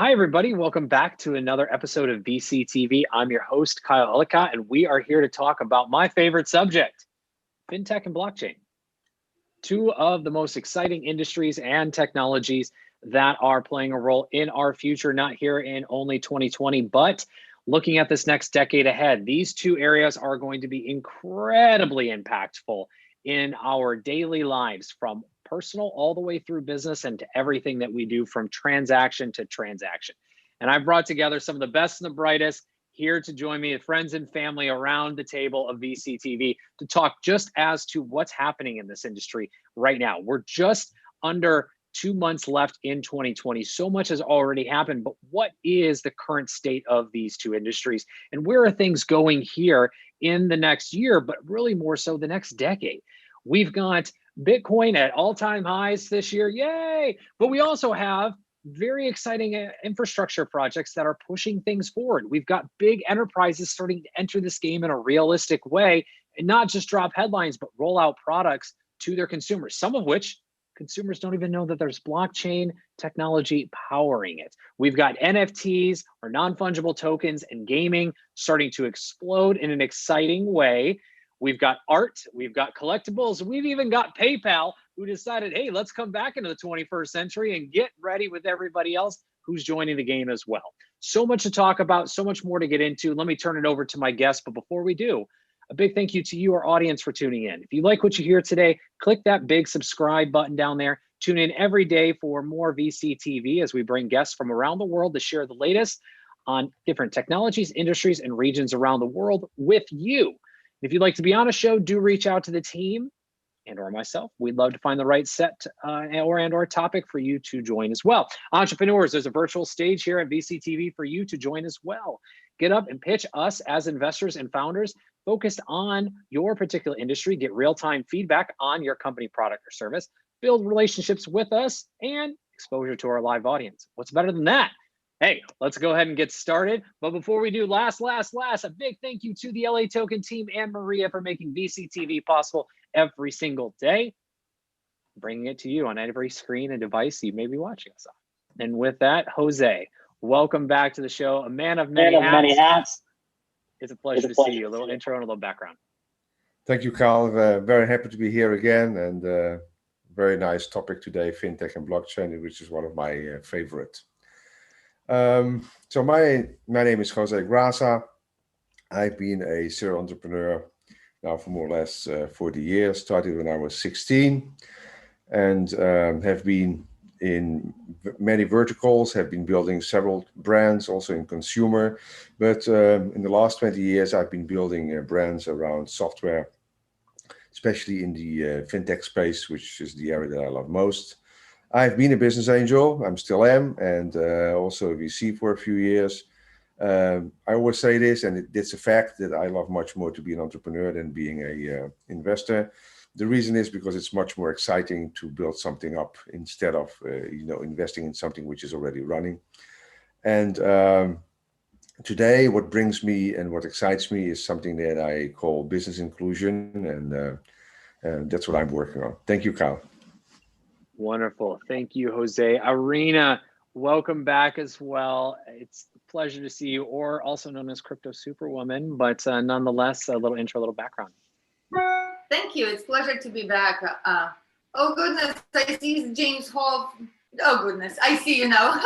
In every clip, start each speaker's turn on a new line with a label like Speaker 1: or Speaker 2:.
Speaker 1: Hi, everybody. Welcome back to another episode of VCTV. I'm your host, Kyle Ellicott, and we are here to talk about my favorite subject, Fintech and Blockchain. Two of the most exciting industries and technologies that are playing a role in our future, not here in only 2020, but looking at this next decade ahead. These two areas are going to be incredibly impactful in our daily lives, from personal all the way through business and to everything that we do from transaction to transaction. And I've brought together some of the best and the brightest here to join me, friends and family around the table of VCTV, to talk just as to what's happening in this industry right now. We're just under 2 months left in 2020. So much has already happened, but what is the current state of these two industries? And where are things going here in the next year, but really more so the next decade? We've got Bitcoin at all-time highs this year, yay! But we also have very exciting infrastructure projects that are pushing things forward. We've got big enterprises starting to enter this game in a realistic way and not just drop headlines, but roll out products to their consumers, some of which consumers don't even know that there's blockchain technology powering it. We've got NFTs, or non-fungible tokens, and gaming starting to explode in an exciting way. We've got art, we've got collectibles, we've even got PayPal, who decided, hey, let's come back into the 21st century and get ready with everybody else who's joining the game as well. So much to talk about, so much more to get into. Let me turn it over to my guest. But before we do, a big thank you to you, our audience, for tuning in. If you like what you hear today, click that big subscribe button down there. Tune in every day for more VCTV as we bring guests from around the world to share the latest on different technologies, industries, and regions around the world with you. If you'd like to be on a show, do reach out to the team and or myself. We'd love to find the right set or topic for you to join as well. Entrepreneurs, there's a virtual stage here at VCTV for you to join as well. Get up and pitch us as investors and founders focused on your particular industry. Get real-time feedback on your company, product, or service. Build relationships with us and exposure to our live audience. What's better than that? Hey, let's go ahead and get started. But before we do, last, a big thank you to the LATOKEN team and Maria for making VCTV possible every single day, bringing it to you on every screen and device you may be watching us on. And with that, Jose, welcome back to the show. A man of many hats. It's a pleasure to see you. A little intro and a little background.
Speaker 2: Thank you, Carl. Very happy to be here again, and very nice topic today, Fintech and Blockchain, which is one of my favorite. So my name is Jose Grasa. I've been a serial entrepreneur now for more or less 40 years, started when I was 16, and have been in many verticals, have been building several brands, also in consumer. But in the last 20 years, I've been building brands around software, especially in the fintech space, which is the area that I love most. I've been a business angel, I still am, and also a VC for a few years. I always say this, and it's a fact, that I love much more to be an entrepreneur than being a investor. The reason is because it's much more exciting to build something up instead of investing in something which is already running. And today, what brings me and what excites me is something that I call business inclusion, and that's what I'm working on. Thank you, Kyle.
Speaker 1: Wonderful. Thank you, Jose. Irina, welcome back as well. It's a pleasure to see you, or also known as Crypto Superwoman, but nonetheless, a little intro, a little background.
Speaker 3: Thank you. It's a pleasure to be back. Oh, goodness. I see James Hall. Oh, goodness. I see you now.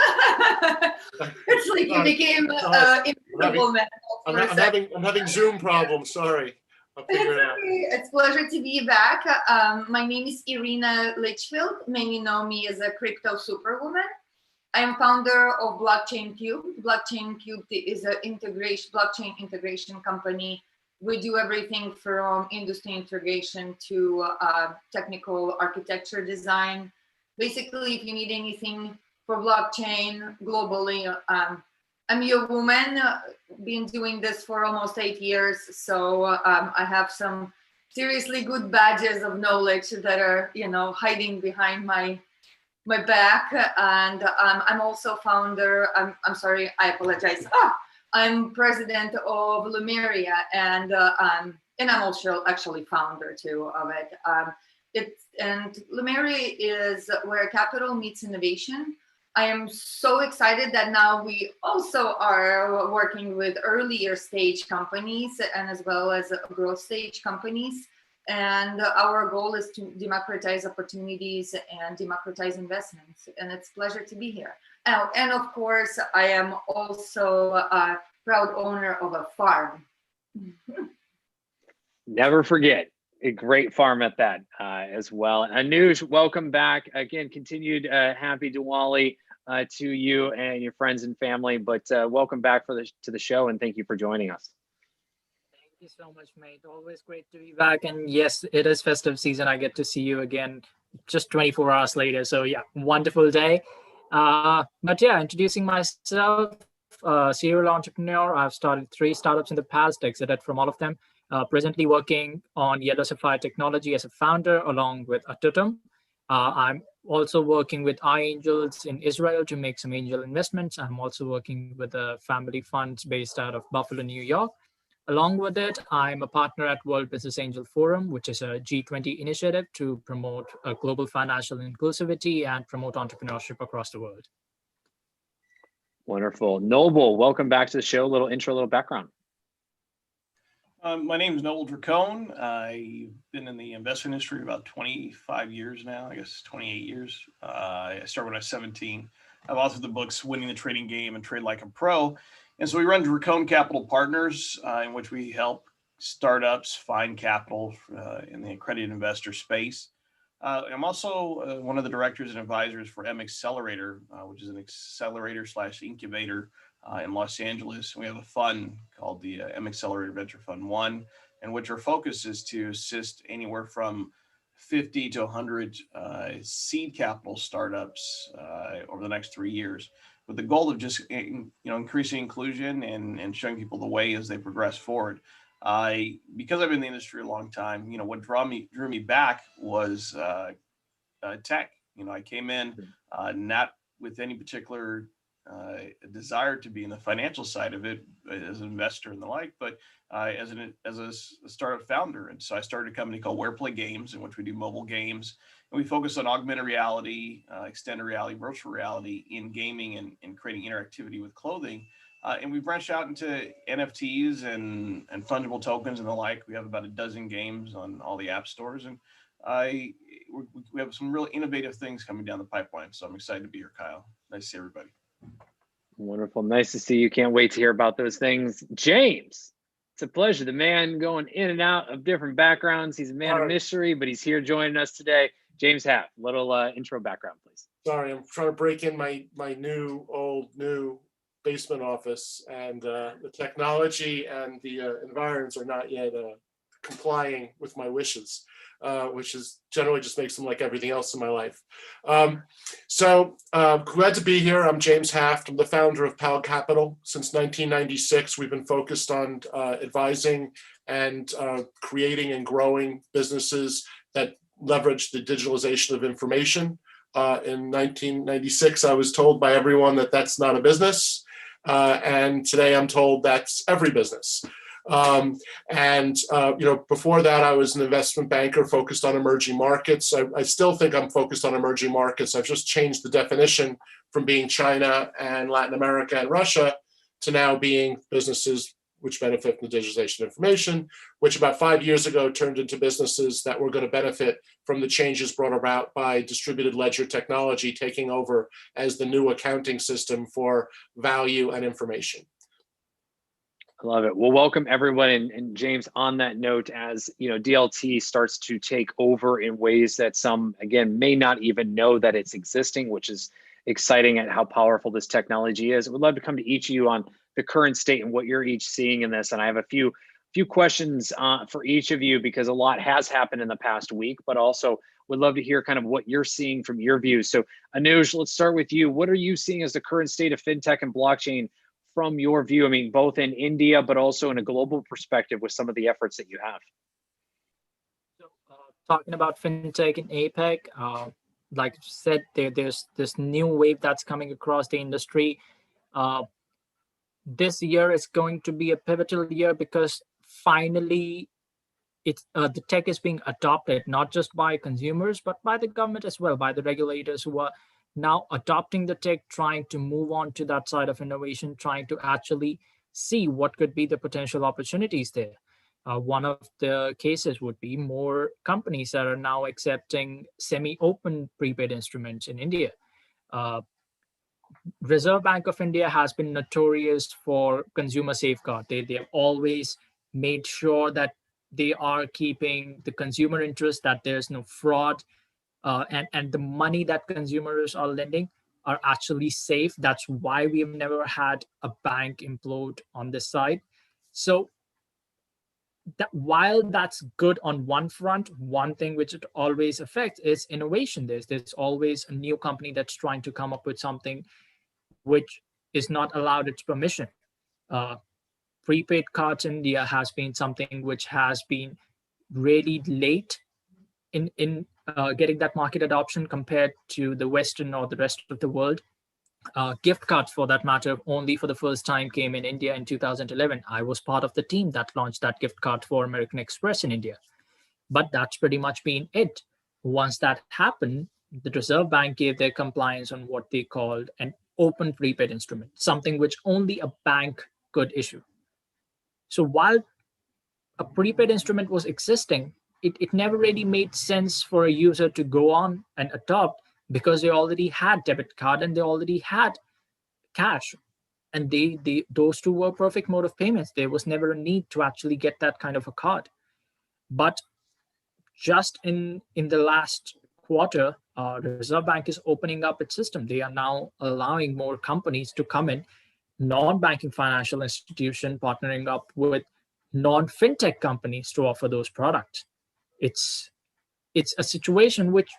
Speaker 3: It's like you became invisible man.
Speaker 4: I'm having Zoom problems. Sorry.
Speaker 3: It's a pleasure to be back. My name is Irina Litchfield. Many know me as a Crypto Superwoman. I am founder of Blockchain Cube. Blockchain Cube is a blockchain integration company. We do everything from industry integration to technical architecture design. Basically, if you need anything for blockchain globally, I'm your woman, been doing this for almost 8 years. So I have some seriously good badges of knowledge that are, hiding behind my back. And I'm also founder, I'm sorry, I apologize. I'm president of Lumeria, and I'm also actually founder too of it. And Lumeria is where capital meets innovation. I am so excited that now we also are working with earlier stage companies and as well as growth stage companies. And our goal is to democratize opportunities and democratize investments. And it's a pleasure to be here. Oh, and of course, I am also a proud owner of a farm.
Speaker 1: Never forget. A great farm at that as well. Anuj, welcome back. Again, continued happy Diwali to you and your friends and family, but welcome back to the show, and thank you for joining us.
Speaker 5: Thank you so much, mate. Always great to be back. And yes, it is festive season. I get to see you again just 24 hours later. So yeah, wonderful day. But yeah, introducing myself, serial entrepreneur. I've started 3 startups in the past, exited from all of them. Presently working on Yellow Sapphire Technology as a founder along with LATOKEN. I'm also working with iAngels in Israel to make some angel investments. I'm also working with a family funds based out of Buffalo, New York. Along with it, I'm a partner at World Business Angel Forum, which is a G20 initiative to promote global financial inclusivity and promote entrepreneurship across the world.
Speaker 1: Wonderful. Noble, welcome back to the show. A little intro, a little background.
Speaker 6: My name is Noel Dracone. I've been in the investment industry about 25 years now, I guess 28 years. I started when I was 17. I've authored the books Winning the Trading Game and Trade Like a Pro. And so we run Dracone Capital Partners, in which we help startups find capital in the accredited investor space. I'm also one of the directors and advisors for M Accelerator, which is an accelerator / incubator in Los Angeles. We have a fund called the M Accelerator Venture Fund 1, in which our focus is to assist anywhere from 50 to 100 seed capital startups over the next 3 years, with the goal of just increasing inclusion and showing people the way as they progress forward. Because I've been in the industry a long time, what drew me back was tech. I came in not with any particular desire to be in the financial side of it as an investor and the like, but as a startup founder. And so I started a company called Where Play Games, in which we do mobile games, and we focus on augmented reality, extended reality, virtual reality in gaming and creating interactivity with clothing. And we branched out into NFTs and fungible tokens and the like. We have about a dozen games on all the app stores, and we have some really innovative things coming down the pipeline. So I'm excited to be here, Kyle. Nice to see everybody.
Speaker 1: Wonderful. Nice to see you. Can't wait to hear about those things. James, it's a pleasure. The man going in and out of different backgrounds. He's a man of mystery, but he's here joining us today. James Haff, little intro background, please.
Speaker 4: Sorry, I'm trying to break in my new basement office, and the technology and the environs are not yet complying with my wishes, which is generally just makes them like everything else in my life. Glad to be here. I'm James Haft. I'm the founder of Pal Capital. Since 1996, we've been focused on advising and creating and growing businesses that leverage the digitalization of information. In 1996, I was told by everyone that that's not a business. And today I'm told that's every business. Before that, I was an investment banker focused on emerging markets. I still think I'm focused on emerging markets. I've just changed the definition from being China and Latin America and Russia to now being businesses which benefit from the digitalization of information, which about 5 years ago turned into businesses that were going to benefit from the changes brought about by distributed ledger technology taking over as the new accounting system for value and information.
Speaker 1: I love it. Well, welcome everyone. And James, on that note, as DLT starts to take over in ways that some, again, may not even know that it's existing, which is exciting at how powerful this technology is. We'd love to come to each of you on the current state and what you're each seeing in this. And I have a few questions for each of you, because a lot has happened in the past week, but also would love to hear kind of what you're seeing from your views. So Anuj, let's start with you. What are you seeing as the current state of fintech and blockchain from your view? I mean, both in India, but also in a global perspective with some of the efforts that you have.
Speaker 5: So, talking about fintech in APEC, like I said, there's this new wave that's coming across the industry. This year is going to be a pivotal year because finally the tech is being adopted, not just by consumers, but by the government as well, by the regulators who are now adopting the tech, trying to move on to that side of innovation, trying to actually see what could be the potential opportunities there. One of the cases would be more companies that are now accepting semi-open prepaid instruments in India. Reserve Bank of India has been notorious for consumer safeguard. They have always made sure that they are keeping the consumer interest, that there's no fraud, and the money that consumers are lending are actually safe. That's why we have never had a bank implode on this side. So that while that's good on one front, one thing which it always affects is innovation. There's always a new company that's trying to come up with something which is not allowed its permission. Prepaid cards in India has been something which has been really late in getting that market adoption compared to the Western or the rest of the world. Gift cards, for that matter, only for the first time came in India in 2011. I was part of the team that launched that gift card for American Express in India. But that's pretty much been it. Once that happened, the Reserve Bank gave their compliance on what they called an open prepaid instrument, something which only a bank could issue. So while a prepaid instrument was existing, it never really made sense for a user to go on and adopt, because they already had debit card and they already had cash, and those two were perfect mode of payments. There was never a need to actually get that kind of a card. But just in the last quarter, the Reserve Bank is opening up its system. They are now allowing more companies to come in, non-banking financial institution partnering up with non-fintech companies to offer those products. It's a situation which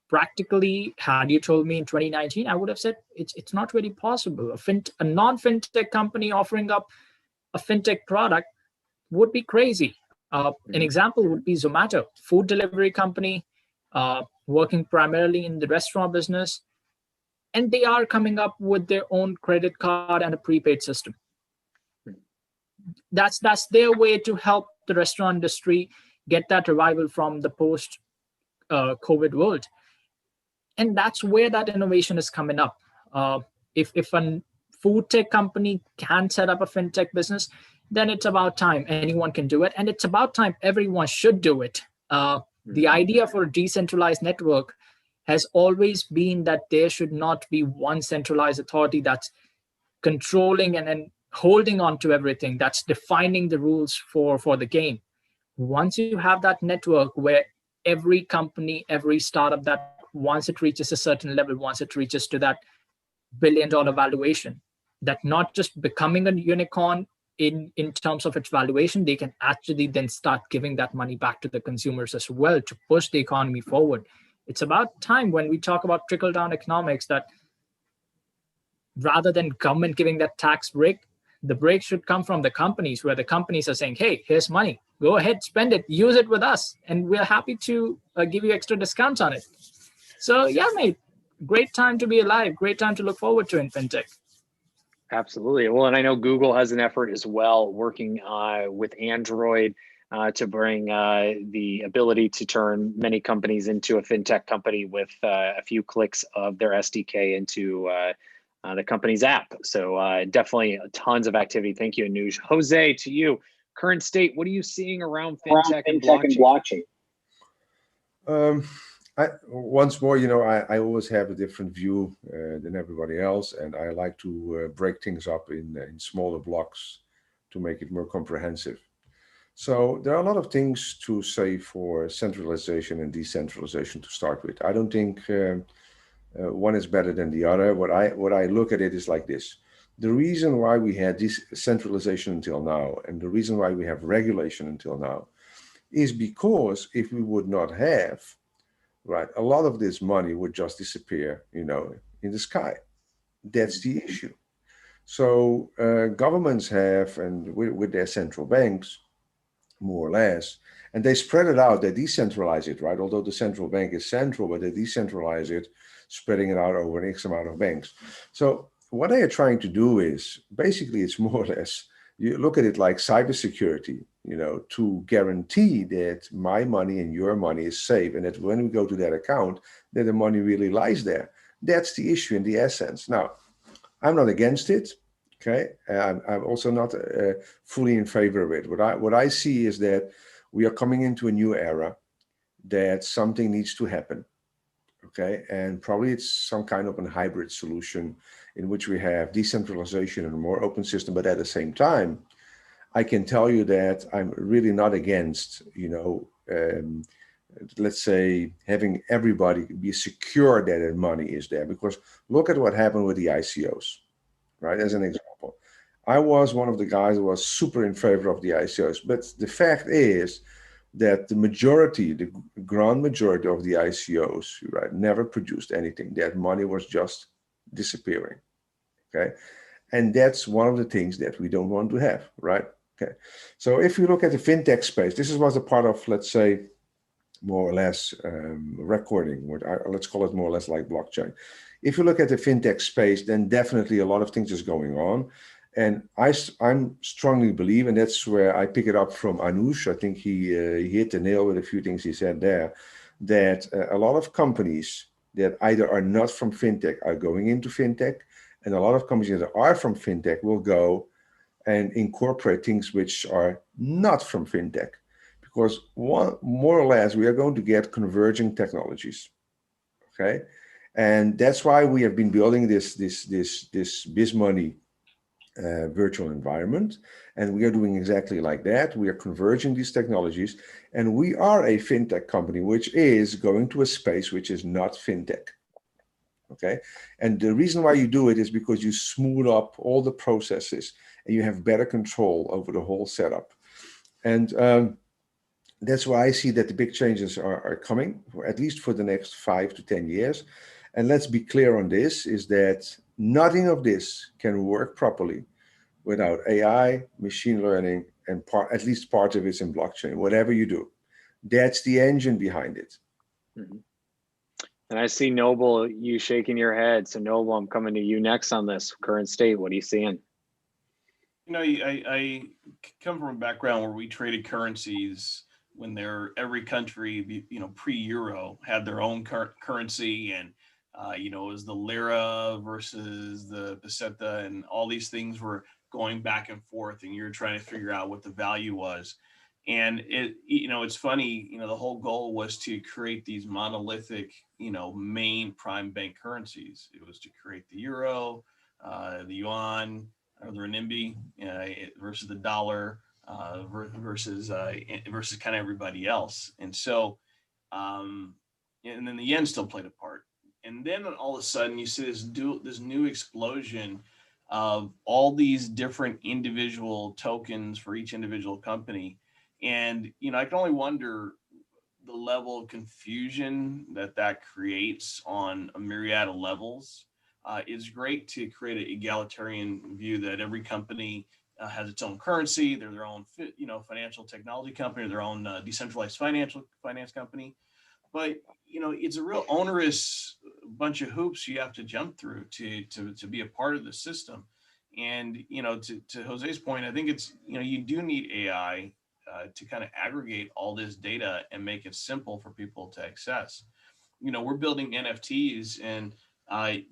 Speaker 5: practically, had you told me in 2019, I would have said it's not really possible. A non-fintech company offering up a fintech product would be crazy. An example would be Zomato, food delivery company, working primarily in the restaurant business, and they are coming up with their own credit card and a prepaid system. That's their way to help the restaurant industry get that revival from the post COVID world. And that's where that innovation is coming up. If a food tech company can set up a fintech business, then it's about time anyone can do it. And it's about time everyone should do it. The idea for a decentralized network has always been that there should not be one centralized authority that's controlling and holding on to everything, that's defining the rules for the game. Once you have that network where every company, every startup, that once it reaches a certain level, once it reaches to that billion-dollar valuation, that not just becoming a unicorn in terms of its valuation, they can actually then start giving that money back to the consumers as well to push the economy forward. It's about time, when we talk about trickle-down economics, that rather than government giving that tax break, the break should come from the companies, where the companies are saying, hey, here's money, go ahead, spend it, use it with us, and we're happy to give you extra discounts on it. So yeah, mate, great time to be alive, great time to look forward to in fintech.
Speaker 1: Absolutely. Well, and I know Google has an effort as well, working with Android to bring the ability to turn many companies into a fintech company with a few clicks of their SDK into the company's app. So definitely tons of activity. Thank you, Anuj. Jose, to you, current state, what are you seeing around fintech and blockchain?
Speaker 2: Once more, I always have a different view than everybody else, and I like to break things up in smaller blocks to make it more comprehensive. So there are a lot of things to say for centralization and decentralization to start with. I don't think one is better than the other. What I look at it is like this. The reason why we had decentralization until now, and the reason why we have regulation until now, is because if we would not have, right, a lot of this money would just disappear, in the sky. That's the issue. So governments have, and with their central banks, more or less, and they spread it out, they decentralize it, right? Although the central bank is central, but they decentralize it, spreading it out over an X amount of banks. So what they are trying to do is, basically, it's more or less, you look at it like cybersecurity, to guarantee that my money and your money is safe, and that when we go to that account, that the money really lies there. That's the issue in the essence. Now, I'm not against it. Okay, I'm also not fully in favor of it. What I see is that we are coming into a new era, that something needs to happen. Okay, and probably it's some kind of a hybrid solution in which we have decentralization and a more open system, but at the same time, I can tell you that I'm really not against, let's say, having everybody be secure that their money is there. Because look at what happened with the ICOs, right? As an example, I was one of the guys who was super in favor of the ICOs, but the fact is that the grand majority of the ICOs, right, never produced anything. That money was just disappearing. Okay, and that's one of the things that we don't want to have, right? Okay, so if you look at the fintech space, this was a part of, let's say, more or less recording, let's call it more or less like blockchain. If you look at the fintech space, then definitely a lot of things is going on. And I'm strongly believe, and that's where I pick it up from Anush. I think he hit the nail with a few things he said there, that a lot of companies that either are not from fintech are going into fintech, and a lot of companies that are from fintech will go and incorporate things which are not from fintech, because more or less we are going to get converging technologies. Okay, and that's why we have been building this BizMoney virtual environment, and we are doing exactly like that. We are converging these technologies, and we are a fintech company which is going to a space which is not fintech. Okay, and the reason why you do it is because you smooth up all the processes and you have better control over the whole setup. And that's why I see that the big changes are coming, at least for the next 5 to 10 years. And let's be clear on this, is that nothing of this can work properly without AI, machine learning, and at least part of it's in blockchain. Whatever you do, that's the engine behind it.
Speaker 1: Mm-hmm. And I see Noble, you shaking your head. So Noble, I'm coming to you next on this current state. What are you seeing?
Speaker 6: I come from a background where we traded currencies when every country, pre-Euro had their own currency, and it was the lira versus the peseta, and all these things were going back and forth, and you're trying to figure out what the value was. And it's funny, the whole goal was to create these monolithic, main prime bank currencies. It was to create the euro, the yuan, or the renminbi versus the dollar, versus kind of everybody else. And so, and then the yen still played a part. And then all of a sudden you see this new explosion of all these different individual tokens for each individual company. And, I can only wonder the level of confusion that creates on a myriad of levels. It's great to create an egalitarian view that every company has its own currency, they're their own, financial technology company, or their own decentralized finance company. But it's a real onerous bunch of hoops you have to jump through to be a part of the system. And to Jose's point, I think it's you do need AI to kind of aggregate all this data and make it simple for people to access. We're building NFTs, and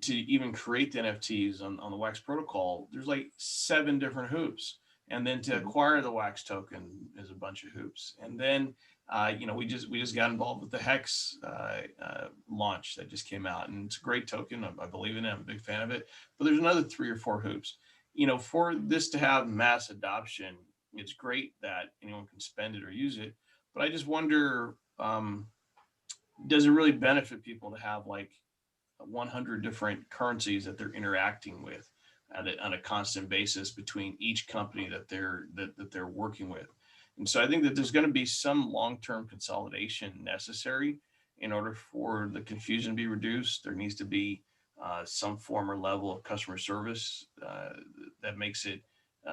Speaker 6: to even create the NFTs on the Wax protocol, there's like 7 different hoops. And then to acquire the Wax token is a bunch of hoops. And then we just got involved with the Hex launch that just came out, and it's a great token. I believe in it. I'm a big fan of it. But there's another 3 or 4 hoops. For this to have mass adoption, it's great that anyone can spend it or use it. But I just wonder, does it really benefit people to have like 100 different currencies that they're interacting with on a constant basis between each company that they're working with? And so I think that there's going to be some long-term consolidation necessary in order for the confusion to be reduced. There needs to be some form or level of customer service that makes it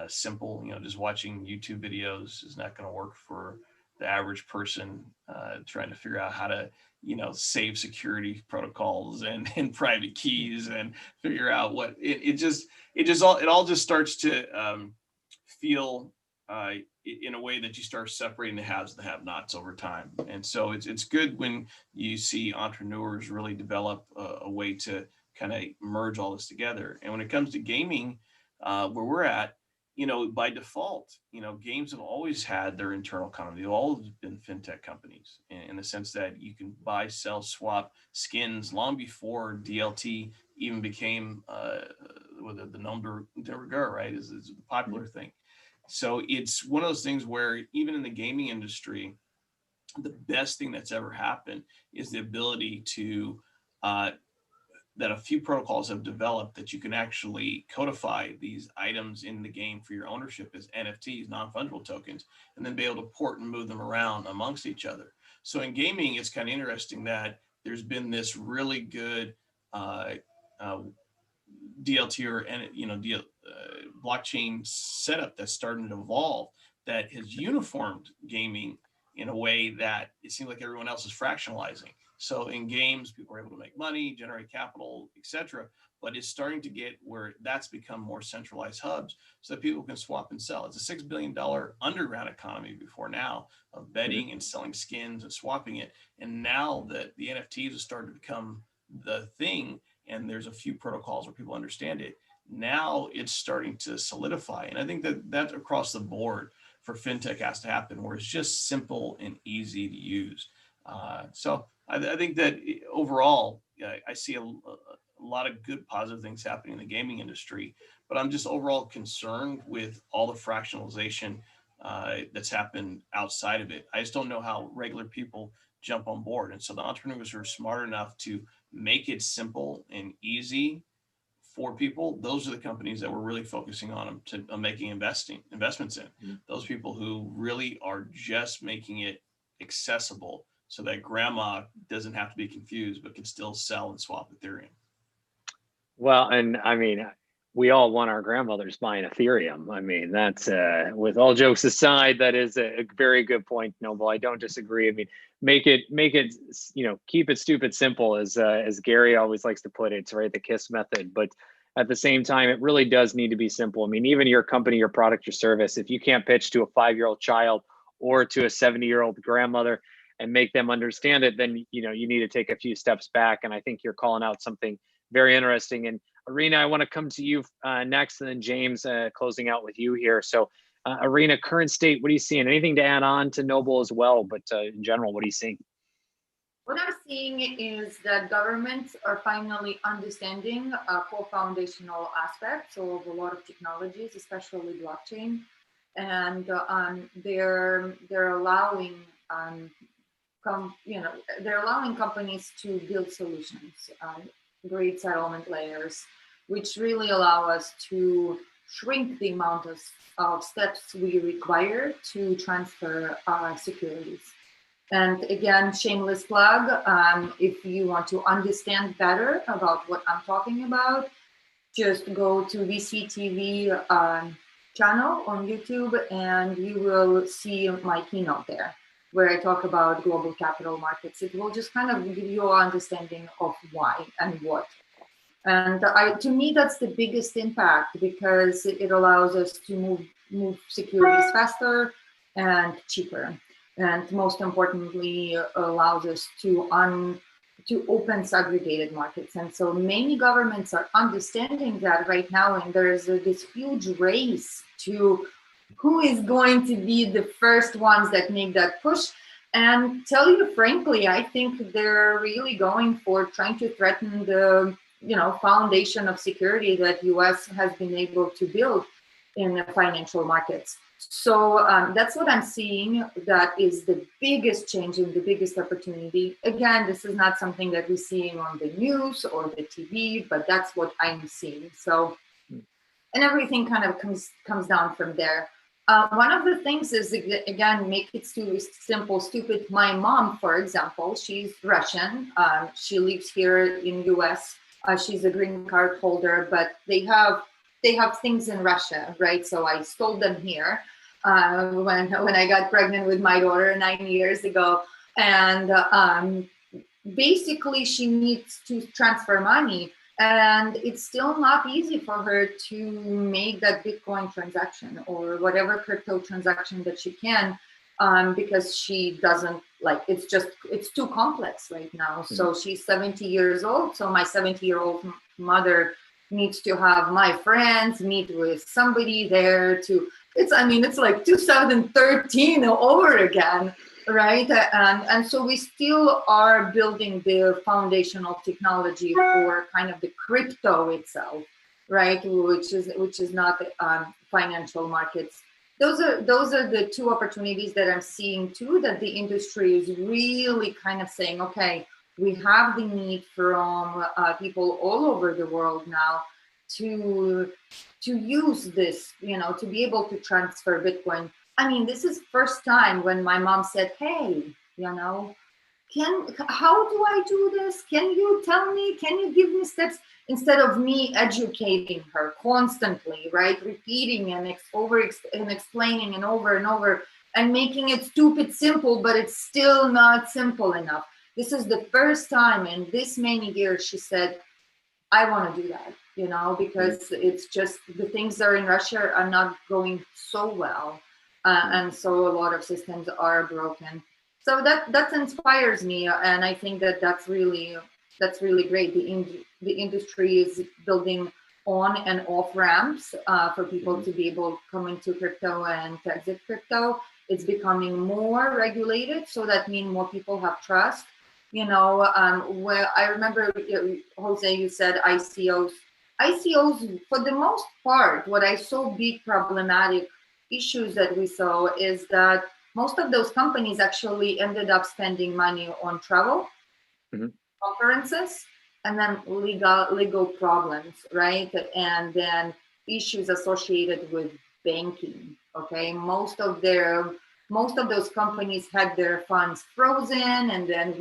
Speaker 6: simple. Just watching YouTube videos is not going to work for the average person trying to figure out how to save security protocols and private keys and figure out what it all just starts to feel in a way that you start separating the haves and the have-nots over time. And so it's good when you see entrepreneurs really develop a way to kind of merge all this together. And when it comes to gaming, where we're at, you know, by default, you know, games have always had their internal economy. They've always been fintech companies in the sense that you can buy, sell, swap skins long before DLT even became the nom de rigueur, right? Is the popular thing. So it's one of those things where even in the gaming industry, the best thing that's ever happened is the ability to that a few protocols have developed that you can actually codify these items in the game for your ownership as NFTs, non-fungible tokens, and then be able to port and move them around amongst each other. So in gaming, it's kind of interesting that there's been this really good DLT or blockchain setup that's starting to evolve that has uniformed gaming in a way that it seems like everyone else is fractionalizing. So in games, people are able to make money, generate capital, etc. But it's starting to get where that's become more centralized hubs so that people can swap and sell. It's a $6 billion underground economy before now of betting and selling skins and swapping it. And now that the NFTs have started to become the thing, and there's a few protocols where people understand it, now it's starting to solidify. And I think that across the board for fintech has to happen, where it's just simple and easy to use. So I think that overall, I see a lot of good positive things happening in the gaming industry, but I'm just overall concerned with all the fractionalization that's happened outside of it. I just don't know how regular people jump on board. And so the entrepreneurs who are smart enough to make it simple and easy for people, those are the companies that we're really focusing on making investments in. Those people who really are just making it accessible so that grandma doesn't have to be confused, but can still sell and swap Ethereum.
Speaker 1: Well, and I mean, we all want our grandmothers buying Ethereum. I mean, that's with all jokes aside, that is a very good point, Noble. I don't disagree. I mean, make it, you know, keep it stupid simple, as Gary always likes to put it, right? The KISS method. But at the same time, it really does need to be simple. I mean, even your company, your product, your service, if you can't pitch to a 5-year-old child or to a 70-year-old grandmother and make them understand it, then, you know, you need to take a few steps back. And I think you're calling out something very interesting. And Irina, I want to come to you next, and then James, closing out with you here. So Irina, current state, what are you seeing? Anything to add on to Noble as well, but in general, what are you seeing?
Speaker 3: What I'm seeing is that governments are finally understanding core foundational aspects of a lot of technologies, especially blockchain, and they're allowing they're allowing companies to build solutions, great settlement layers, which really allow us to shrink the amount of steps we require to transfer securities. And again, shameless plug, if you want to understand better about what I'm talking about, just go to VCTV channel on YouTube, and you will see my keynote there, where I talk about global capital markets. It will just kind of give you an understanding of why and what. And to me, that's the biggest impact, because it allows us to move securities faster and cheaper. And most importantly, allows us to open segregated markets. And so many governments are understanding that right now, and there's this huge race to who is going to be the first ones that make that push. And tell you frankly, I think they're really going for trying to threaten the foundation of security that US has been able to build in the financial markets. So that's what I'm seeing. That is the biggest change and the biggest opportunity. Again, this is not something that we're seeing on the news or the TV, but that's what I'm seeing. So, and everything kind of comes down from there. One of the things is, again, make it simple, stupid. My mom, for example, she's Russian. She lives here in US. She's a green card holder, but they have things in Russia, right? So I stole them here when I got pregnant with my daughter 9 years ago. And basically she needs to transfer money, and it's still not easy for her to make that Bitcoin transaction or whatever crypto transaction that she can, because she doesn't it's too complex right now. So she's 70 years old. So my 70-year-old mother needs to have my friends meet with somebody there to, it's like 2013 all over again, right? And so we still are building the foundational technology for kind of the crypto itself, right? Which is not financial markets. Those are the two opportunities that I'm seeing too, that the industry is really kind of saying, okay, we have the need from people all over the world now to use this, to be able to transfer Bitcoin. I mean, this is first time when my mom said, hey, how do I do this? Can you tell me? Can you give me steps? Instead of me educating her constantly, right? Repeating and explaining and over and making it stupid simple, but it's still not simple enough. This is the first time in this many years she said, I want to do that, because it's just the things that are in Russia are not going so well. And so a lot of systems are broken. So that inspires me. And I think that's really great. The industry is building on and off ramps for people to be able to come into crypto and to exit crypto. It's becoming more regulated. So that means more people have trust. Where I remember, Jose, you said ICOs. ICOs, for the most part, what I saw big problematic issues that we saw is that most of those companies actually ended up spending money on travel, conferences, and then legal problems, right? And then issues associated with banking. Okay, most of those companies had their funds frozen, and then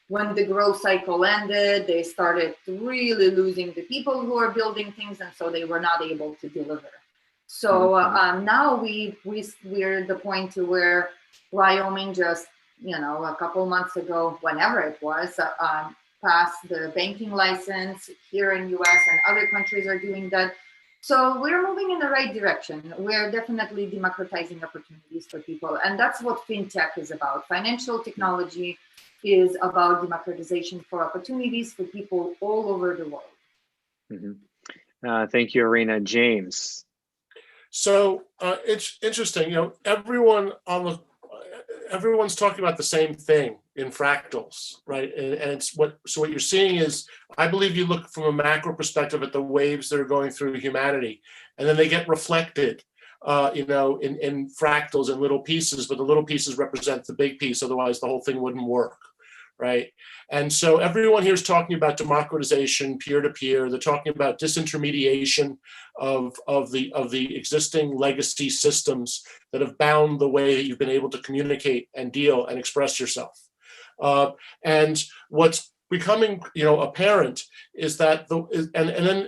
Speaker 3: when the growth cycle ended, they started really losing the people who are building things, and so they were not able to deliver. So now we're at the point to where Wyoming just, a couple months ago, whenever it was, passed the banking license here in US, and other countries are doing that. So we're moving in the right direction. We're definitely democratizing opportunities for people. And that's what fintech is about. Financial technology is about democratization for opportunities for people all over the world.
Speaker 1: Thank you, Irina. James.
Speaker 4: So it's interesting, everyone's talking about the same thing in fractals, right? And what you're seeing is, I believe you look from a macro perspective at the waves that are going through humanity, and then they get reflected, in fractals and little pieces, but the little pieces represent the big piece. Otherwise the whole thing wouldn't work, right? And so everyone here is talking about democratization, peer-to-peer. They're talking about disintermediation of the existing legacy systems that have bound the way that you've been able to communicate and deal and express yourself. And what's becoming, apparent is that and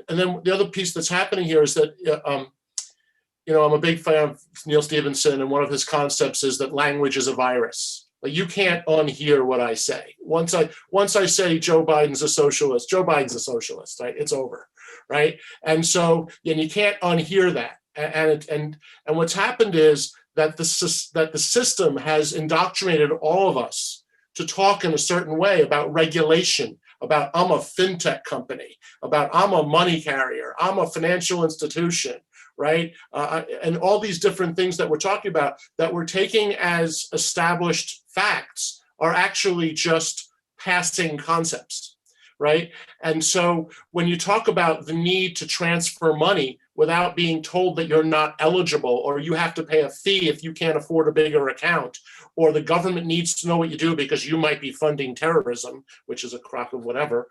Speaker 4: then the other piece that's happening here is that I'm a big fan of Neil Stephenson, and one of his concepts is that language is a virus. Like, you can't unhear what I say. Once I say Joe Biden's a socialist, Joe Biden's a socialist, right? It's over, right? And so, and you can't unhear that. And what's happened is that the system has indoctrinated all of us to talk in a certain way about regulation, about I'm a fintech company, about I'm a money carrier, I'm a financial institution, right? And all these different things that we're talking about that we're taking as established facts are actually just passing concepts, right? And so when you talk about the need to transfer money without being told that you're not eligible, or you have to pay a fee if you can't afford a bigger account, or the government needs to know what you do because you might be funding terrorism, which is a crock of whatever,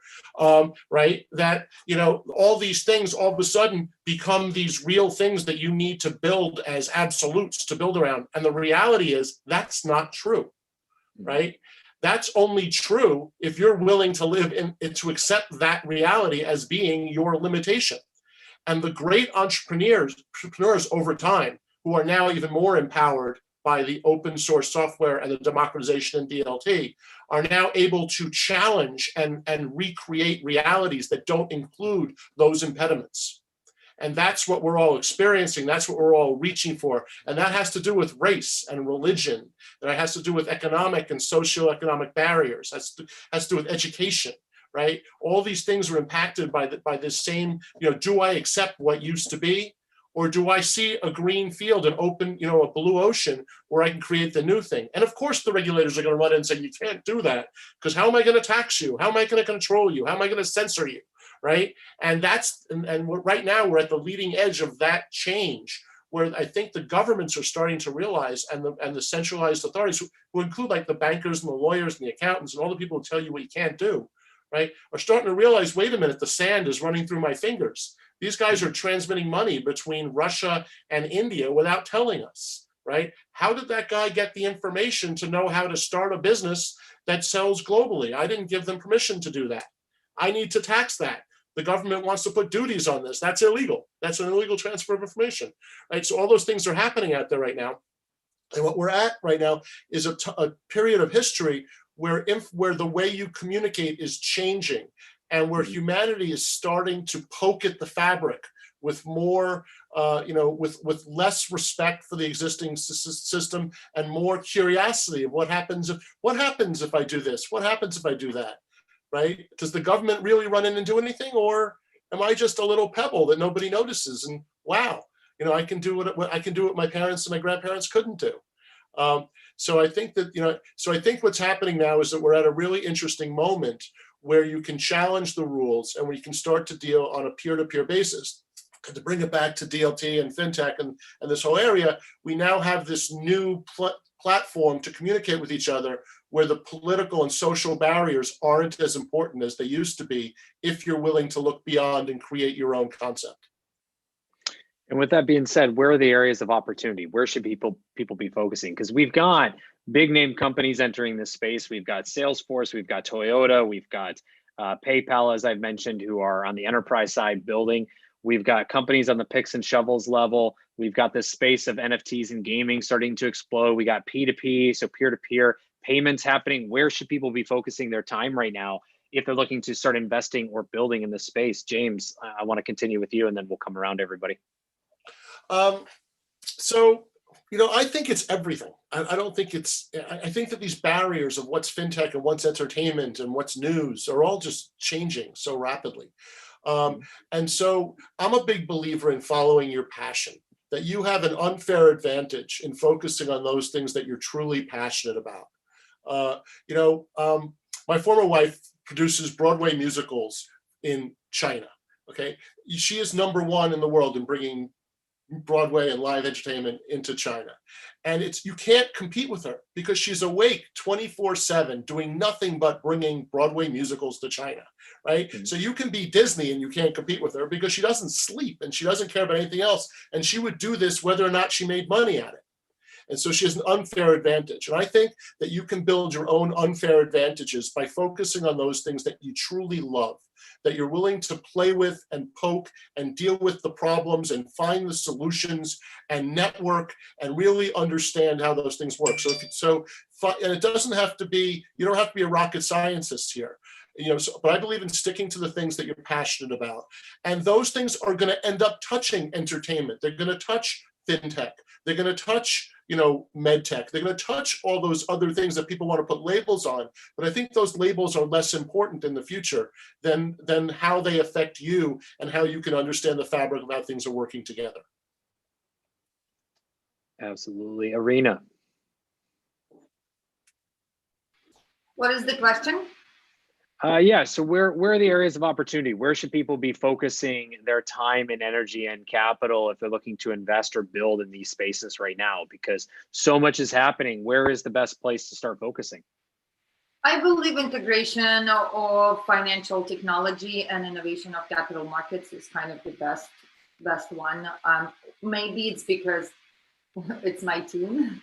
Speaker 4: right? That, all these things all of a sudden become these real things that you need to build as absolutes to build around. And the reality is that's not true, right? That's only true if you're willing to live to accept that reality as being your limitation. And the great entrepreneurs over time, who are now even more empowered by the open source software and the democratization in DLT, are now able to challenge and recreate realities that don't include those impediments. And that's what we're all experiencing. That's what we're all reaching for. And that has to do with race and religion. And it has to do with economic and socioeconomic barriers. That's has to do with education, right? All these things are impacted by this same, do I accept what used to be? Or do I see a green field and open, a blue ocean where I can create the new thing? And of course, the regulators are going to run in and say, you can't do that, because how am I going to tax you? How am I going to control you? How am I going to censor you, right? And right now we're at the leading edge of that change, where I think the governments are starting to realize, and the centralized authorities, who include like the bankers and the lawyers and the accountants and all the people who tell you what you can't do, right, are starting to realize, wait a minute, the sand is running through my fingers. These guys are transmitting money between Russia and India without telling us, right? How did that guy get the information to know how to start a business that sells globally? I didn't give them permission to do that. I need to tax that. The government wants to put duties on this. That's illegal. That's an illegal transfer of information, right? So all those things are happening out there right now. And what we're at right now is a period of history where the way you communicate is changing, and where humanity is starting to poke at the fabric with more, with less respect for the existing system and more curiosity of what happens if I do this? What happens if I do that? Right? Does the government really run in and do anything, or am I just a little pebble that nobody notices? And wow, I can do what my parents and my grandparents couldn't do. So I think what's happening now is that we're at a really interesting moment where you can challenge the rules and where you can start to deal on a peer-to-peer basis. To bring it back to DLT and fintech and this whole area, we now have this new platform to communicate with each other, where the political and social barriers aren't as important as they used to be, if you're willing to look beyond and create your own concept.
Speaker 1: And with that being said, where are the areas of opportunity? Where should people be focusing? Because we've got big name companies entering this space. We've got Salesforce, we've got Toyota, we've got PayPal, as I've mentioned, who are on the enterprise side building. We've got companies on the picks and shovels level. We've got this space of NFTs and gaming starting to explode. We got P2P, so peer-to-peer payments happening. Where should people be focusing their time right now if they're looking to start investing or building in this space? James, I want to continue with you, and then we'll come around to everybody.
Speaker 4: So, I think it's everything. I don't think I think that these barriers of what's fintech and what's entertainment and what's news are all just changing so rapidly. And so I'm a big believer in following your passion, that you have an unfair advantage in focusing on those things that you're truly passionate about. My former wife produces Broadway musicals in China. Okay. She is #1 in the world in bringing Broadway and live entertainment into China. And you can't compete with her because she's awake 24/7 doing nothing but bringing Broadway musicals to China, right? Mm-hmm. So you can be Disney and you can't compete with her because she doesn't sleep and she doesn't care about anything else. And she would do this whether or not she made money at it. And so she has an unfair advantage. And I think that you can build your own unfair advantages by focusing on those things that you truly love, that you're willing to play with and poke and deal with the problems and find the solutions and network and really understand how those things work. And it doesn't have to be, you don't have to be a rocket scientist here. But I believe in sticking to the things that you're passionate about. And those things are going to end up touching entertainment. They're going to touch fintech. They're going to touch med tech. They're going to touch all those other things that people want to put labels on. But I think those labels are less important in the future than how they affect you and how you can understand the fabric of how things are working together.
Speaker 1: Absolutely. Irina.
Speaker 3: What is the question?
Speaker 1: Yeah, so where are the areas of opportunity? Where should people be focusing their time and energy and capital if they're looking to invest or build in these spaces right now? Because so much is happening. Where is the best place to start focusing?
Speaker 3: I believe integration of financial technology and innovation of capital markets is kind of the best one. Maybe it's because it's my team.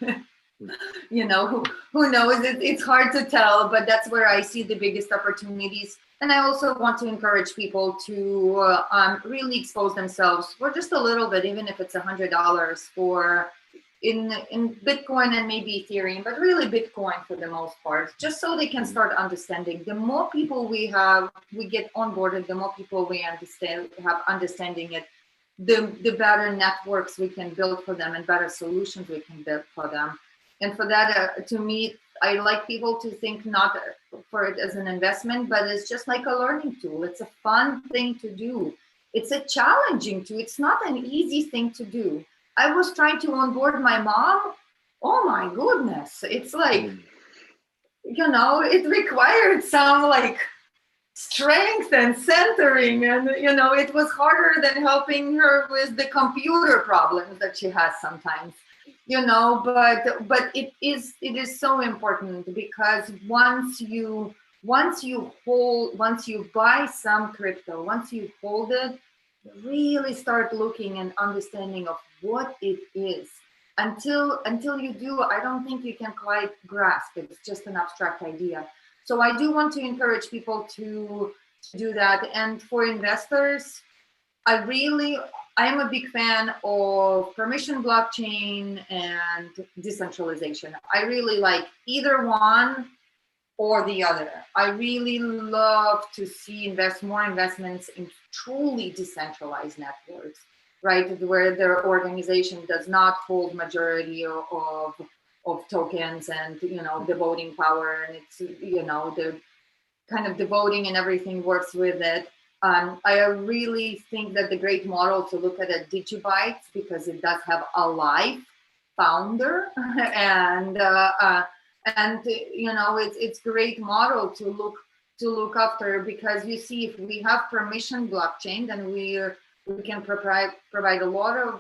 Speaker 3: Who knows? It's hard to tell, but that's where I see the biggest opportunities. And I also want to encourage people to really expose themselves for just a little bit, even if it's $100 for in Bitcoin and maybe Ethereum, but really Bitcoin for the most part, just so they can start understanding. The more people we get onboarded, the more people we have understanding it, the better networks we can build for them and better solutions we can build for them. And for that, to me, I like people to think not for it as an investment, but it's just like a learning tool. It's a fun thing to do. It's a challenging tool. It's not an easy thing to do. I was trying to onboard my mom. Oh my goodness. It's like, you know, it required some like strength and centering, and you know, it was harder than helping her with the computer problems that she has sometimes, you know, but it is so important, because once you buy some crypto, once you hold it, really start looking and understanding of what it is. Until you do, I don't think you can quite grasp it. It's just an abstract idea. So I do want to encourage people to do that. And for investors, I am a big fan of permission blockchain and decentralization. I really like either one or the other. I really love to see more investments in truly decentralized networks, right? Where their organization does not hold majority of tokens and, you know, the voting power, and it's, you know, the kind of the voting and everything works with it. I really think that the great model to look at Digibytes, because it does have a live founder, and you know, it's great model to look after, because you see, if we have permission blockchain, then we can provide a lot of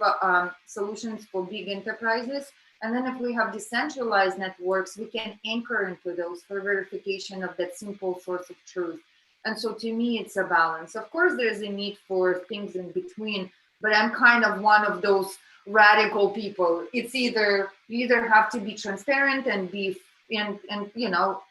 Speaker 3: solutions for big enterprises. And then if we have decentralized networks, we can anchor into those for verification of that simple source of truth. And so to me, it's a balance. Of course, there's a need for things in between, but I'm kind of one of those radical people. It's you either have to be transparent and and you know,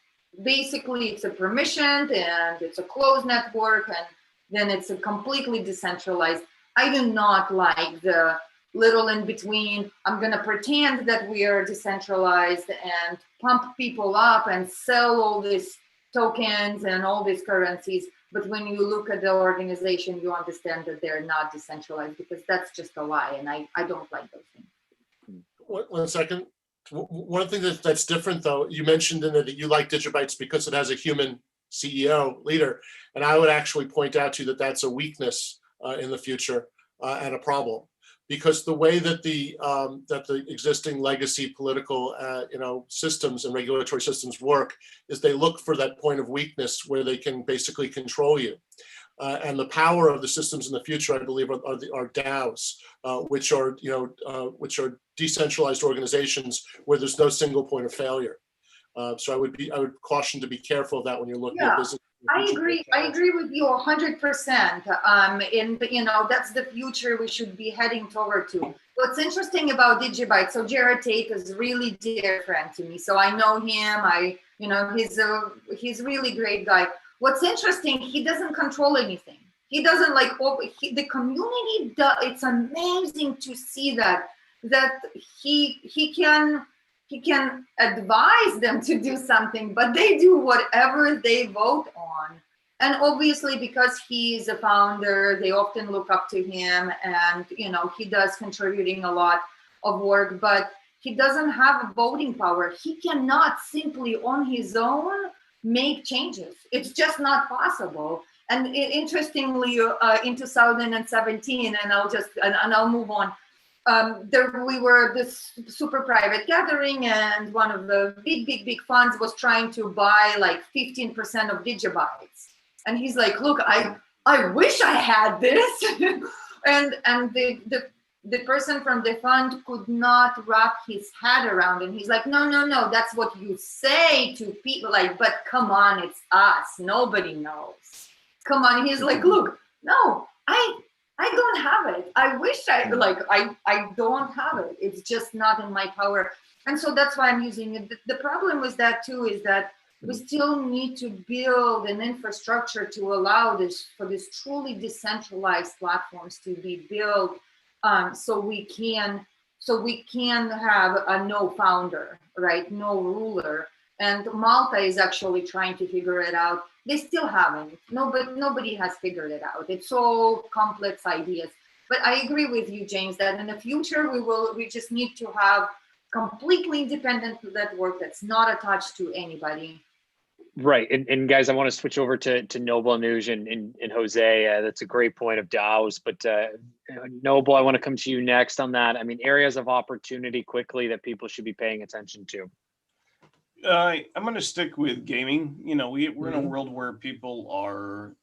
Speaker 3: basically it's a permissioned and it's a closed network, and then it's a completely decentralized. I do not like the little in between. I'm going to pretend that we are decentralized and pump people up and sell all these tokens and all these currencies. But when you look at the organization, you understand that they're not decentralized, because that's just a lie. And I don't like those things.
Speaker 4: One second. One thing that's different, though, you mentioned in it that you like Digibytes because it has a human CEO leader. And I would actually point out to you that that's a weakness in the future and a problem. Because the way that the existing legacy political systems and regulatory systems work is they look for that point of weakness where they can basically control you. And the power of the systems in the future, I believe, are DAOs, which are decentralized organizations where there's no single point of failure. So I would caution to be careful of that when you're looking at business.
Speaker 3: I agree with you 100%. And you know, that's the future we should be heading toward to. What's interesting about Digibyte, so Jared Tate is really dear friend to me. So I know him. He's a really great guy. What's interesting, he doesn't control anything. He doesn't the community. It's amazing to see that he can advise them to do something, but they do whatever they vote on. And obviously, because he's a founder, they often look up to him, and you know, he does contributing a lot of work, but he doesn't have voting power. He cannot simply on his own make changes. It's just not possible. And interestingly, in 2017, and I'll move on. We were this super private gathering, and one of the big funds was trying to buy like 15% of Digibytes. And he's like, look, I wish I had this. and the person from the fund could not wrap his head around it. He's like, no, that's what you say to people, like, but come on, it's us. Nobody knows. Come on. He's like, look, no, I don't have it. I wish I don't have it. It's just not in my power. And so that's why I'm using it. The problem with that too is that we still need to build an infrastructure to allow for this truly decentralized platforms to be built, so we can have a no founder, right? No ruler. And Malta is actually trying to figure it out. They still haven't. Nobody has figured it out. It's all complex ideas. But I agree with you, James, that in the future we just need to have completely independent network that's not attached to anybody.
Speaker 1: Right. And guys, I want to switch over to Noble, Anuj, and Jose. That's a great point of DAOs. But Noble, I want to come to you next on that. I mean, areas of opportunity quickly that people should be paying attention to.
Speaker 6: I'm going to stick with gaming. You know, we're in a world where people are,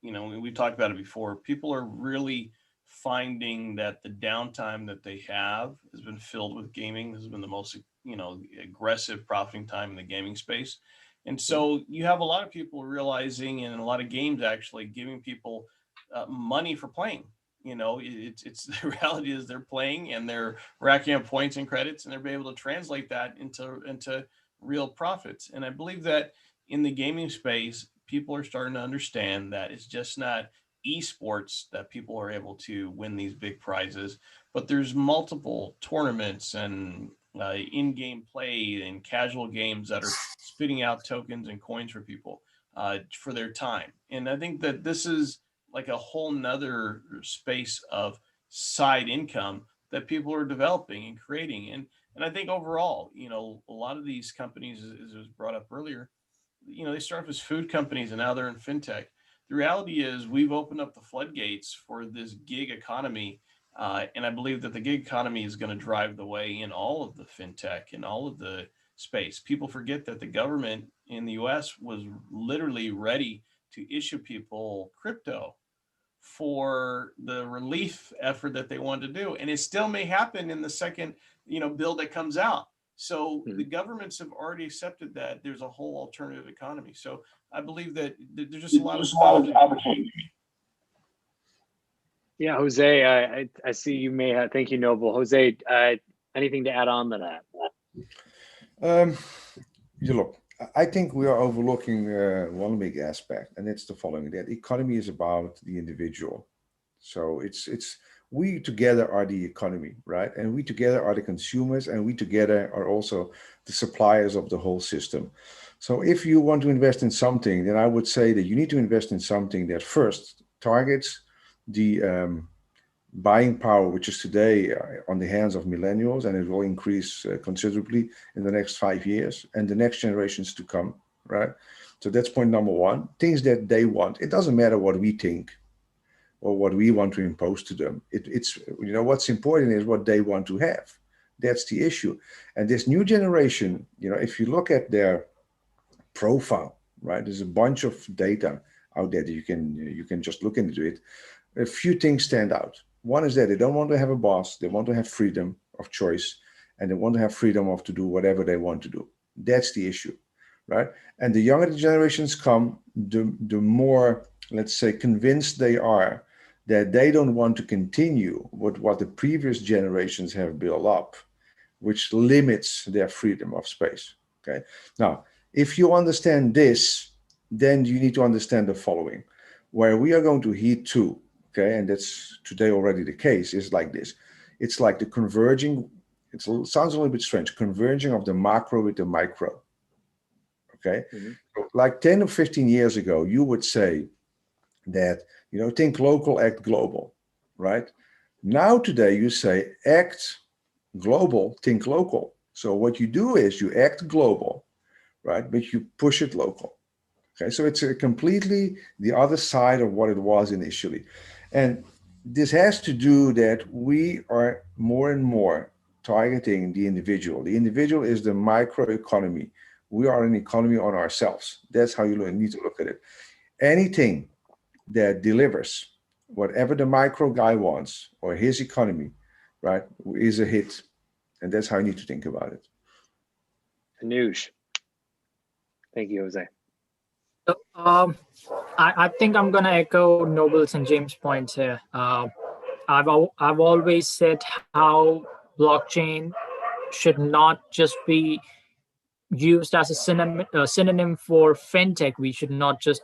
Speaker 6: you know, we talked about it before. People are really finding that the downtime that they have has been filled with gaming. This has been the most, you know, aggressive profiting time in the gaming space. And so you have a lot of people realizing, and a lot of games actually giving people money for playing. You know, it's the reality is they're playing and they're racking up points and credits, and they're able to translate that into real profits. And I believe that in the gaming space, people are starting to understand that it's just not esports that people are able to win these big prizes, but there's multiple tournaments and in-game play and casual games that are spitting out tokens and coins for people for their time. And I think that this is like a whole nother space of side income that people are developing and creating. And I think overall, you know, a lot of these companies, as was brought up earlier, you know, they start off as food companies and now they're in fintech. The reality is we've opened up the floodgates for this gig economy. And I believe that the gig economy is going to drive the way in all of the fintech and all of the space. People forget that the government in the US was literally ready to issue people crypto for the relief effort that they wanted to do. And it still may happen in the second, you know, bill that comes out. So the governments have already accepted that there's a whole alternative economy. So I believe that there's just a lot of opportunity.
Speaker 1: Yeah, Jose, I see you may have, thank you, Noble. Jose, anything to add on to
Speaker 2: that? Look, I think we are overlooking one big aspect, and it's the following: that economy is about the individual. So it's we together are the economy, right? And we together are the consumers, and we together are also the suppliers of the whole system. So if you want to invest in something, then I would say that you need to invest in something that first targets the buying power, which is today on the hands of millennials, and it will increase considerably in the next 5 years and the next generations to come, right? So that's point number one. Things that they want. It doesn't matter what we think or what we want to impose to them. It's, you know, what's important is what they want to have. That's the issue. And this new generation, you know, if you look at their profile, right, there's a bunch of data out there that you can just look into it. A few things stand out. One is that they don't want to have a boss. They want to have freedom of choice, and they want to have freedom of to do whatever they want to do. That's the issue, right? And the younger the generations come, the more, let's say, convinced they are that they don't want to continue with what the previous generations have built up, which limits their freedom of space, okay? Now, if you understand this, then you need to understand the following. Where we are going to head to, okay, and that's today already the case, is like this. It's like the converging, it sounds a little bit strange, converging of the macro with the micro, okay? So like 10 or 15 years ago, you would say that, you know, think local, act global, right? Now today you say act global, think local. So what you do is you act global, right? But you push it local. Okay, so it's a completely the other side of what it was initially. And this has to do that we are more and more targeting the individual. The individual is the microeconomy. We are an economy on ourselves. That's how you need to look at it. Anything that delivers whatever the micro guy wants or his economy, right, is a hit. And that's how you need to think about it.
Speaker 1: Anuj. Thank you, Jose.
Speaker 5: So, I think I'm gonna echo Noble's and James' points here. I've always said how blockchain should not just be used as a synonym for fintech. We should not just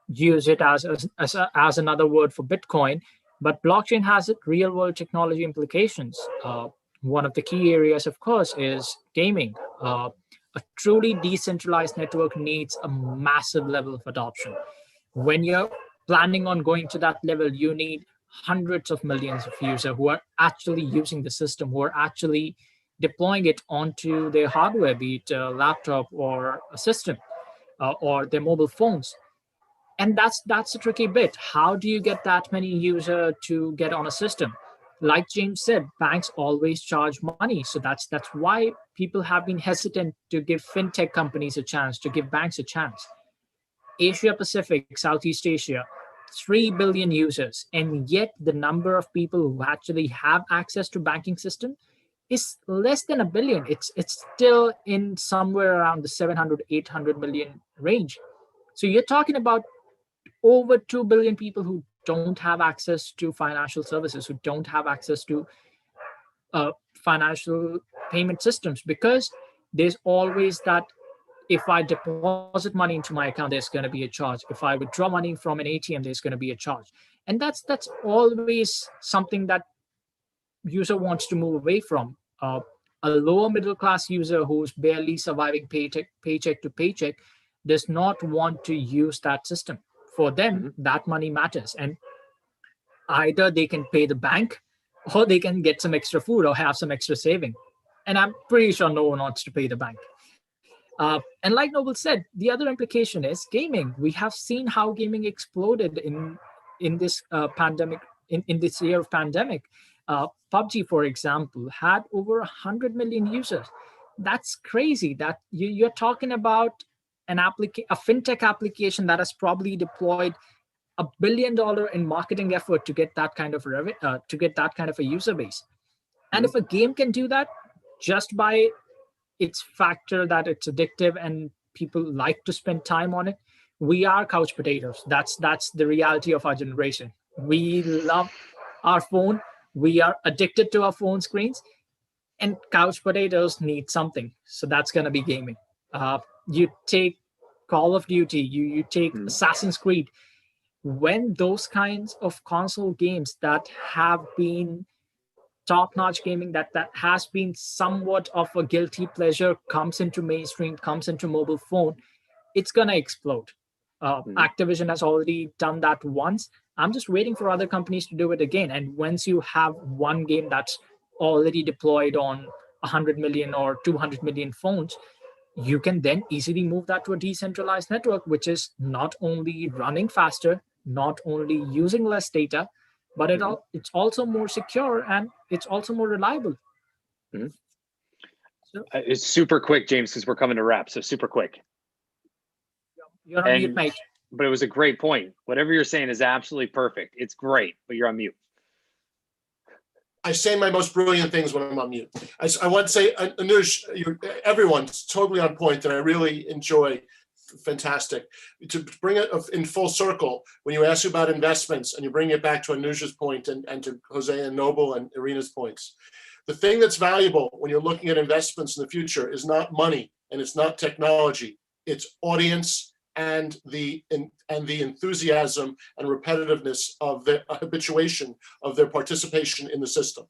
Speaker 5: use it as another word for Bitcoin, but blockchain has real world technology implications. One of the key areas, of course, is gaming. A truly decentralized network needs a massive level of adoption. When you're planning on going to that level, you need hundreds of millions of users who are actually using the system, who are actually deploying it onto their hardware, be it a laptop or a system. or their mobile phones. And that's the tricky bit. How do you get that many users to get on a system? Like James said, banks always charge money. So that's why people have been hesitant to give fintech companies a chance, to give banks a chance. Asia Pacific, Southeast Asia, 3 billion users, and yet the number of people who actually have access to banking system is less than a billion. It's still in somewhere around the 700, 800 million range. So you're talking about over 2 billion people who don't have access to financial services, who don't have access to financial payment systems, because there's always that, if I deposit money into my account, there's going to be a charge. If I withdraw money from an ATM, there's going to be a charge. And that's always something that user wants to move away from. A lower middle class user who's barely surviving paycheck to paycheck does not want to use that system. For them, that money matters. And either they can pay the bank, or they can get some extra food or have some extra saving. And I'm pretty sure no one wants to pay the bank. And like Noble said, the other implication is gaming. We have seen how gaming exploded in this pandemic, in this year of pandemic. PUBG, for example, had over 100 million users. That's crazy. That you're talking about a fintech application that has probably deployed $1 billion in marketing effort to get that kind of a user base. And if a game can do that just by its factor that it's addictive and people like to spend time on it, we are couch potatoes. That's the reality of our generation. We love our phone. We are addicted to our phone screens, and couch potatoes need something. So that's going to be gaming. You take Call of Duty, you take Assassin's Creed. When those kinds of console games that have been top-notch gaming, that has been somewhat of a guilty pleasure, comes into mainstream, comes into mobile phone, it's gonna explode. Activision has already done that once. I'm just waiting for other companies to do it again. And once you have one game that's already deployed on 100 million or 200 million phones, you can then easily move that to a decentralized network, which is not only running faster, not only using less data, but it's also more secure and it's also more reliable. So,
Speaker 1: it's super quick, James, because we're coming to wrap. So super quick.
Speaker 5: You're on mute, mate.
Speaker 1: But it was a great point. Whatever you're saying is absolutely perfect. It's great, but you're on mute.
Speaker 4: I say my most brilliant things when I'm on mute. I want to say, Anush, everyone's totally on point, and I really enjoy. Fantastic. To bring it in full circle, when you ask about investments and you bring it back to Anush's point and to Jose and Noble and Irina's points, the thing that's valuable when you're looking at investments in the future is not money and it's not technology. It's audience and the enthusiasm and repetitiveness of the habituation of their participation in the system.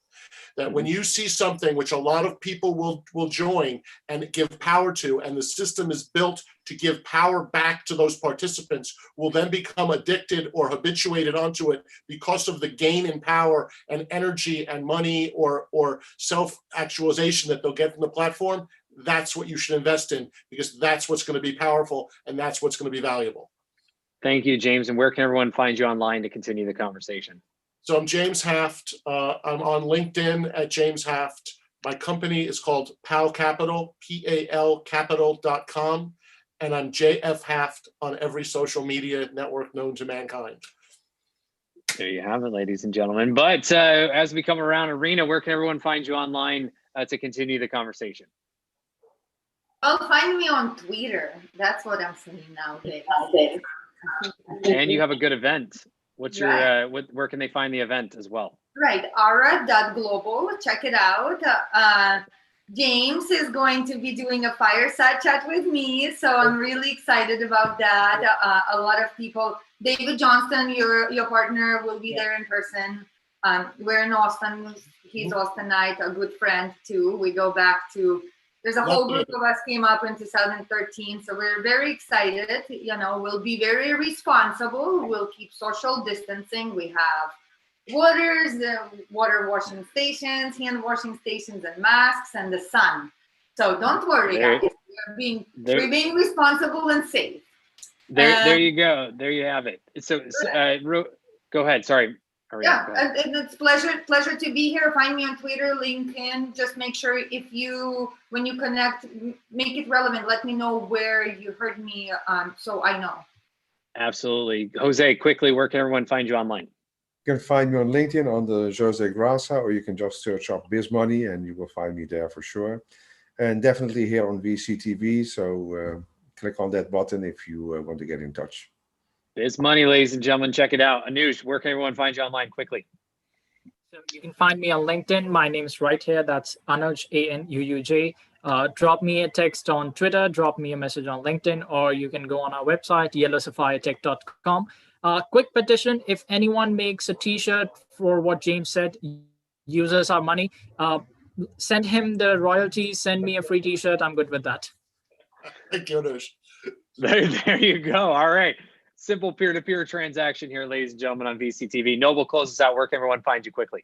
Speaker 4: That when you see something which a lot of people will join and give power to, and the system is built to give power back to those participants, will then become addicted or habituated onto it because of the gain in power and energy and money or self-actualization that they'll get from the platform. That's what you should invest in, because that's what's going to be powerful and that's what's going to be valuable.
Speaker 1: Thank you, James. And where can everyone find you online to continue the conversation?
Speaker 4: So I'm James Haft. I'm on LinkedIn at James Haft. My company is called PAL Capital, PAL Capital.com. And I'm JF Haft on every social media network known to mankind.
Speaker 1: There you have it, ladies and gentlemen. But as we come around, Irina, where can everyone find you online to continue the conversation?
Speaker 3: Well, find me on Twitter. That's what I'm saying nowadays.
Speaker 1: And you have a good event. What's your
Speaker 3: Right.
Speaker 1: where can they find the event as well?
Speaker 3: Right, aura.global, check it out. James is going to be doing a fireside chat with me, so I'm really excited about that. A lot of people, David Johnston, your partner, will be there in person. We're in Austin. He's Austinite, a good friend too. We go back to, there's a whole group of us came up in 2013, so we're very excited. You know, we'll be very responsible. We'll keep social distancing. We have waters, water washing stations, hand washing stations, and masks, and the sun. So don't worry, guys. we're being responsible and safe.
Speaker 1: There you go. There you have it. So, go ahead. Sorry.
Speaker 3: Yeah, and it's pleasure to be here. Find me on Twitter, LinkedIn. Just make sure when you connect, make it relevant. Let me know where you heard me, so I know.
Speaker 1: Absolutely. Jose, quickly, where can everyone find you online?
Speaker 2: You can find me on LinkedIn on the Jose Grasa, or you can just search up BizMoney and you will find me there for sure. And definitely here on VCTV. So click on that button if you want to get in touch.
Speaker 1: BizMoney, ladies and gentlemen, check it out. Anuj, where can everyone find you online quickly?
Speaker 5: So you can find me on LinkedIn. My name's right here. That's Anuj, ANUUJ. Drop me a text on Twitter, drop me a message on LinkedIn, or you can go on our website, yellowsapphire.tech.com. Quick petition, if anyone makes a t-shirt for what James said, uses our money, send him the royalties, send me a free t-shirt. I'm good with that.
Speaker 4: Thank you, Anuj.
Speaker 1: There you go. All right. Simple peer-to-peer transaction here, ladies and gentlemen, on VCTV. Noble, close us out. Where can everyone find you quickly?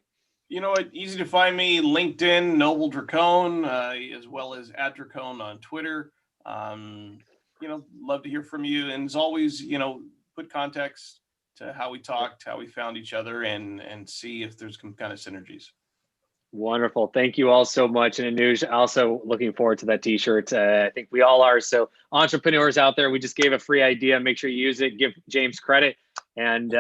Speaker 6: You know what? Easy to find me. LinkedIn, Noble Dracone, as well as @Dracone on Twitter. Love to hear from you. And as always, put context to how we talked, how we found each other, and see if there's some kind of synergies.
Speaker 1: Wonderful. Thank you all so much. And Anuj, also looking forward to that t-shirt. I think we all are. So entrepreneurs out there, we just gave a free idea. Make sure you use it. Give James credit and,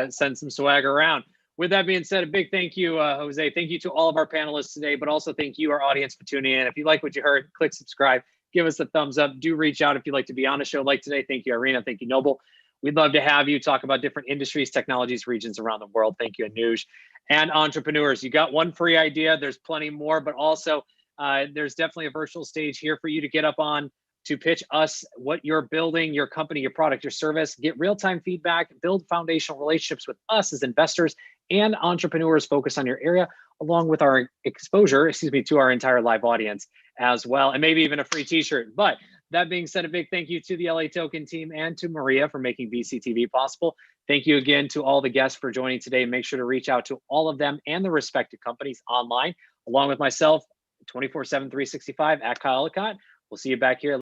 Speaker 1: send some swag around. With that being said, a big thank you, Jose. Thank you to all of our panelists today, but also thank you, our audience, for tuning in. If you like what you heard, click subscribe, give us a thumbs up. Do reach out if you'd like to be on a show like today. Thank you, Irina. Thank you, Noble. We'd love to have you talk about different industries, technologies, regions around the world. Thank you, Anuj. And entrepreneurs, you got one free idea. There's plenty more, but also there's definitely a virtual stage here for you to get up on to pitch us what you're building, your company, your product, your service, get real-time feedback, build foundational relationships with us as investors and entrepreneurs focused on your area, along with our exposure, to our entire live audience as well, and maybe even a free t-shirt. But that being said, a big thank you to the LATOKEN team and to Maria for making VCTV possible. Thank you again to all the guests for joining today. Make sure to reach out to all of them and the respective companies online, along with myself, 24/7, 365 @Kyle Ellicott. We'll see you back here.